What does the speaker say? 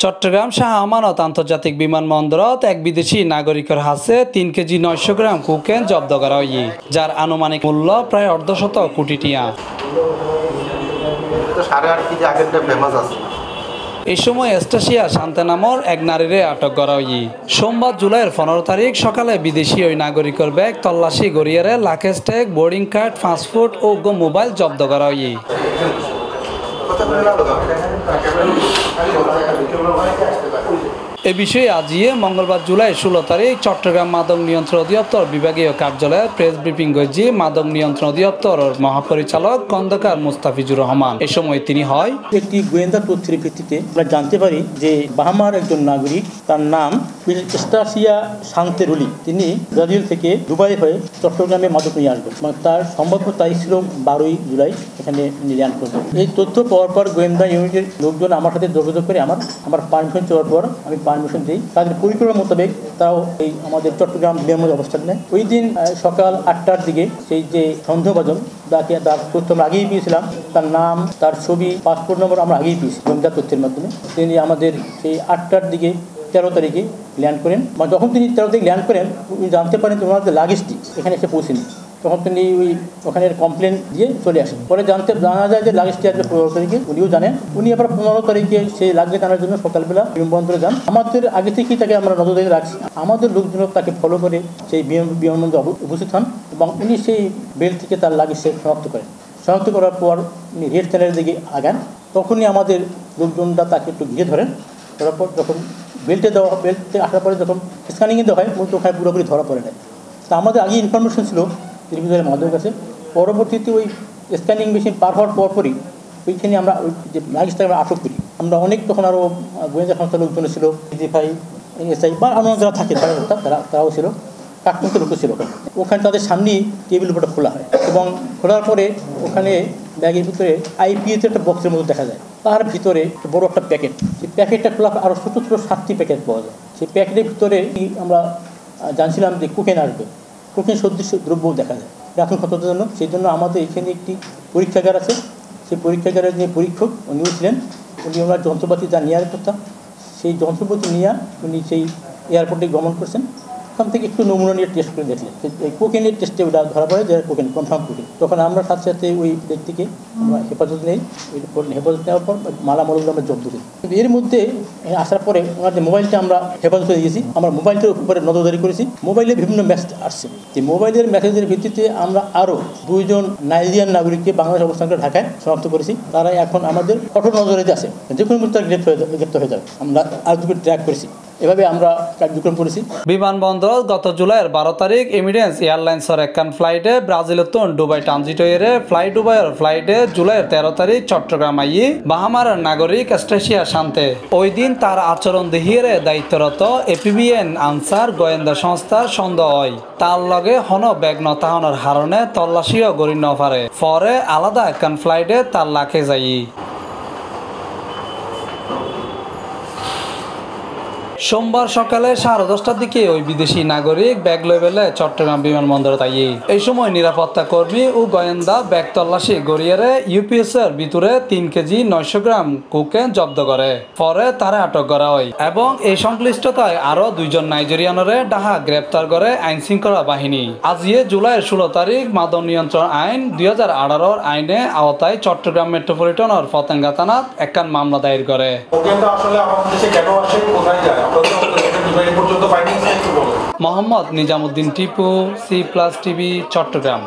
চট্টগ্রাম শাহ আমানত আন্তর্জাতিক বিমানবন্দরত এক বিদেশি নাগরিকের হাতে ৩ কেজি ৯০০ গ্রাম কোকেন জব্দ করা হয়, যার আনুমানিক মূল্য প্রায় ১৫০ কোটি টাকা। এই সময় এস্টাসিয়া শান্তে নামর এক নারীরে আটক করা হয়। সোমবার জুলাইয়ের ১৫ তারিখ সকালে বিদেশি ওই নাগরিকের ব্যাগ তল্লাশি গড়িয়ারে luggage tag, boarding card, passport ও মোবাইল জব্দ করা হয়। এ বিষয়ে আজিয়ে মঙ্গলবার জুলাই ১৬ তারিখ চট্টগ্রাম মাদক নিয়ন্ত্রণ অধিদপ্তর বিভাগীয় কার্যালয়ে প্রেস ব্রিফিং করেছে মাদক নিয়ন্ত্রণ অধিদপ্তরের মহাপরিচালক খন্দকার মুস্তাফিজুর রহমান। এ সময় তিনি একটি গোয়েন্দা তথ্যের ভিত্তিতে আমরা জানতে পারি যে বাহামার একজন নাগরিক, তার নাম এস্টাসিয়া শান্তেরুলি, তিনি ব্রাজিল থেকে দুবাই হয়ে চট্টগ্রামে মাদক নিয়ে আসবেন। তার সম্ভাব্য তারিখ ছিল ১২ই জুলাই এখানে ল্যান্ড করবেন। এই তথ্য পাওয়ার পর গোয়েন্দা ইউনিটের লোকজন আমার সাথে যোগাযোগ করে আমার পারমিশন চাওয়ার পর আমি পারমিশন দিই। তাদের পরিকল্পনা মোতাবেক তারাও এই আমাদের চট্টগ্রাম বিমানবন্দরে অবস্থান নেয়। ওই দিন সকাল ৮টার দিকে সেই যে সন্দেহভাজন তার তথ্য আমরা আগেই পেয়েছিলাম, তার নাম, তার ছবি, পাসপোর্ট নম্বর আমরা আগেই পেয়েছি গোয়েন্দা তথ্যের মাধ্যমে। তিনি আমাদের সেই ৮টার দিকে ১৩ তারিখে ল্যান্ড করেন। যখন তিনি ১৩ তারিখে ল্যান্ড করেন, উনি জানতে পারেন যে ওনাদের লাগেজটি এখানে এসে পৌঁছেনি। তখন তিনি ওখানে কমপ্লেন দিয়ে চলে আসেন। পরে জানা যায় যে লাগেজটি আসবে ১৫ তারিখে, উনিও জানেন। উনি আবার ১৫ তারিখে সেই লাগেজ আনার জন্য সকালবেলা বিমানবন্দরে যান। আমাদের আগে থেকেই তাকে আমরা নজরদারি রাখছি। আমাদের লোকজন তাকে ফলো করে সেই বিমানবন্দরে উপস্থিত হন এবং উনি সেই বেল্ট থেকে তার লাগেজ শনাক্ত করেন। শনাক্ত করার পর উনি রেড চ্যানেলের দিকে আগান। তখনই আমাদের লোকজনরা তাকে একটু ঘিরে ধরেন। ধরার পর যখন বেল্টে আসার পরে যখন স্ক্যানিংয়ে দেওয়া হয়, মূলত ওখানে পুরোপুরি ধরা পড়ে নেয়। তা আমাদের আগে ইনফরমেশন ছিল এর ভিতরে মাদক আছে। পরবর্তীতে ওই স্ক্যানিং মেশিন পার হওয়ার পরপরই ওইখানে আমরা ওই যে লাগেজটাকে আমরা আটক করি। আমরা অনেক তখন আরও গোয়েন্দা সংস্থার লোকজন ছিল, ডিজিএফআই, এসআই বা অন্য যারা থাকে তারাও ছিল, কাঠমুক্ত লোক ছিল। ওখানে তাদের সামনেই টেবিল উপরটা খোলা হয় এবং খোলার পরে ওখানে ব্যাগের ভিতরে আইপিএতে একটা বক্সের মতো দেখা যায়। তার ভিতরে বড় একটা প্যাকেট, সেই প্যাকেটটা খোলা আরও ছোটো ছোটো 7টি প্যাকেট পাওয়া যায়। সেই প্যাকেটের ভিতরে আমরা জানছিলাম যে কোকেন আসবে, কোকেন সদৃশ দ্রব্য দেখা যায় রাখুন ক্ষতদের জন্য। সেই জন্য আমাদের এখানে একটি পরীক্ষাগার আছে। সেই পরীক্ষাগারের যে পরীক্ষক উনিও ছিলেন, উনি ওনার যন্ত্রপাতি যা নেওয়ার কথা সেই যন্ত্রপাতি নিয়ে উনি সেই এয়ারপোর্টে গমন করছেন। ওখান থেকে একটু নমুনা নিয়ে টেস্ট করে দেখলেন। এই কোকেনের টেস্টে ওটা ধরা পড়ে যে কোকেন, কনফার্ম কোকেন। তখন আমরা সাথে সাথে ওই ব্যক্তিকে আমরা হেফাজত নেই। হেফাজত নেওয়ার পর মালামালগুলো আমরা জব্দ করি। কিন্তু এর মধ্যে আসার পরে ওনার যে মোবাইলটা আমরা হেফাজতে দিয়েছি, আমরা মোবাইলটার উপরে নজরদারি করেছি। মোবাইলে বিভিন্ন মেসেজ আসছে। যে মোবাইলের মেসেজের ভিত্তিতে আমরা আরও 2 জন নাইজেরিয়ান নাগরিককে বাংলাদেশ অবস্থান করে ঢাকায় শনাক্ত করেছি। তারা এখন আমাদের কঠোর নজরে আছে, যে কোনো মুহূর্তে গ্রেপ্তার হয়ে যাবে। আমরা আর দুটো ট্র্যাক করেছি। এভাবে আমরা কার্যক্রম করেছি। বিমানবন্দর গত জুলাইয়ের ১২ তারিখ এমিরেটস এয়ারলাইন্সের একখান ফ্লাইটে ব্রাজিলতন দুবাই ট্রানজিট হয়ে ফ্লাই দুবাইয়ের ফ্লাইটে জুলাইয়ের 13 তারিখ চট্টগ্রাম আইয়ে বাহামার নাগরিক এস্টাসিয়া শান্তে। ওই দিন তার আচরণ দেখিয়ে দায়িত্বরত এপিবিএন আনসার গোয়েন্দা সংস্থার সন্দেহ হয় তার লগে হন ব্যাগ নতাহনের হারণে তল্লাশিও গড়ি নপারে। পরে আলাদা একখান ফ্লাইটে তার লাখে যাই। সোমবার সকালে 10:30টার দিকে ওই বিদেশি নাগরিক ব্যাগ লইবেলে চট্টগ্রাম বিমানবন্দরে তাই। এই সময় নিরাপত্তা কর্মী ও গোয়েন্দা ব্যাগ তল্লাশি গড়িয়ে ইউপিএস এর ভিতরে 3 কেজি 900 গ্রাম কোকেন জব্দ করে। পরে তারা আটক করা হয় এবং এই সংশ্লিষ্টতায় আরো 2 জন নাইজেরিয়ানরে ডাহা গ্রেপ্তার করে আইন শৃঙ্খলা বাহিনী। আজিয়ে জুলাইয়ের 16 তারিখ মাদক নিয়ন্ত্রণ আইন 2018 আইনে আওতায় চট্টগ্রাম মেট্রোপলিটনের পতেঙ্গা থানাত একখান মামলা দায়ের করে। Mohammad Nizamuddin Tipu, C+ TV, Chittagong.